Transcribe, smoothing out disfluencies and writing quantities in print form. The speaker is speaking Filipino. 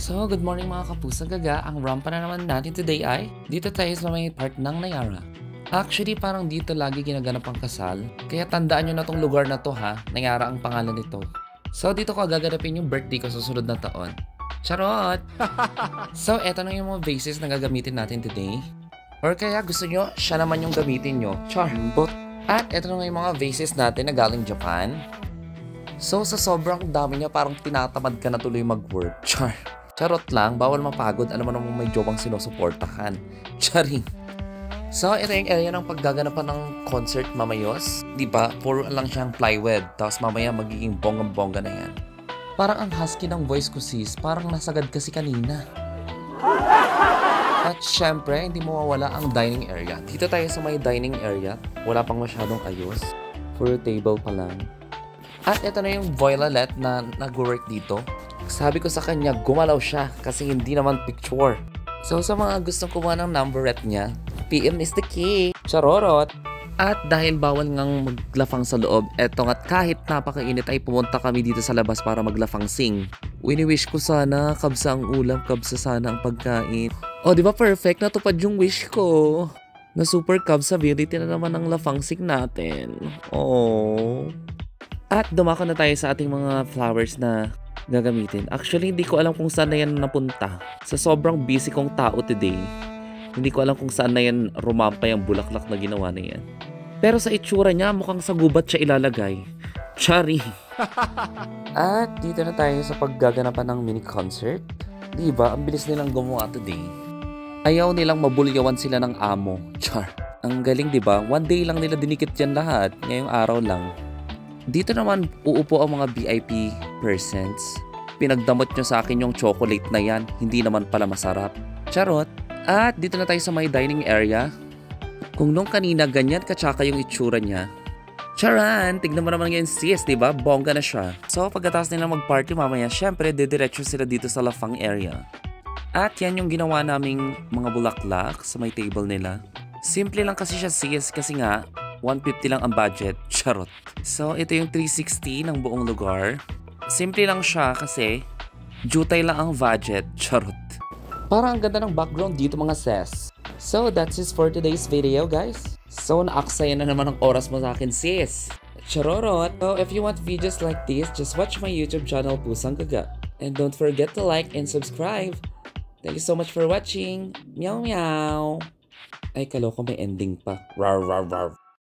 So, good morning mga kapusang gaga. Ang rampa na naman natin today ay dito tayo sa may part ng Nayara. Actually, parang dito lagi ginaganap ang kasal. Kaya tandaan nyo na tong lugar na to ha. Nayara ang pangalan nito. So, dito ko gaganapin yung birthday ko sa susunod na taon. Charot! So, eto na yung mga vases na gagamitin natin today. Or kaya gusto nyo, siya naman yung gamitin nyo. Charbot! At eto na yung mga vases natin na galing Japan. So, sa sobrang dami niya, parang tinatamad ka na tuloy mag-work. Charot lang, bawal mapagod. Alam mo namang may jobang sinusuportahan. Charing. So, ito yung area ng paggaganapan ng concert mamayos. Diba? Puro lang siyang plywood. Tapos mamaya magiging bonggang-bongga na yan. Parang ang husky ng voice ko sis. Parang nasagad kasi kanina. At syempre, hindi mawawala ang dining area. Dito tayo sa may dining area. Wala pang masyadong ayos. Puro table pa lang. At ito na yung violet na nag-work dito. Sabi ko sa kanya, gumalaw siya kasi hindi naman picture. So sa mga gustong kumuha ng numberette niya, PM is the key. Charorot! At dahil bawal ngang maglafang sa loob, eto nga't kahit napakainit ay pumunta kami dito sa labas para maglafang sing. Wini-wish ko sana, kabsa ang ulam, kabsa sana ang pagkain. O di ba perfect? Natupad yung wish ko. Na super kabsability na naman ang lafang sing natin. Oh. At dumako na tayo sa ating mga flowers na gagamitin. Actually, hindi ko alam kung saan na yan napunta. Sa sobrang busy kong tao today, hindi ko alam kung saan na yan rumampa yung bulaklak na ginawa na yan. Pero sa itsura niya, mukhang sa gubat siya ilalagay. Chari! At dito na tayo sa paggaganapan ng mini concert. Diba, ang bilis nilang gumawa today. Ayaw nilang mabulyawan sila ng amo. Char! Ang galing diba? One day lang nila dinikit yan lahat. Ngayong araw lang. Dito naman uupo ang mga VIP persons. Pinagdamot nyo sa akin yung chocolate na yan. Hindi naman pala masarap. Charot! At dito na tayo sa may dining area. Kung nung kanina ganyan katsaka yung itsura niya. Charan! Tignan mo naman ngayon sis, diba? Bongga na siya. So pagkatapos nila mag-party mamaya, syempre didiretso sila dito sa lafang area. At yan yung ginawa naming mga bulaklak sa may table nila. Simple lang kasi siya sis kasi nga 150 lang ang budget. Charot. So, ito yung 360 ng buong lugar. Simple lang siya kasi jutay lang ang budget. Charot. Parang ang ganda ng background dito mga sis. So, that's it for today's video guys. So, naaksaya na naman ang oras mo sa akin sis. Charorot. So, if you want videos like this, just watch my YouTube channel Pusang Gaga. And don't forget to like and subscribe. Thank you so much for watching. Meow meow. Ay, kaloko may ending pa. Rar rar rar.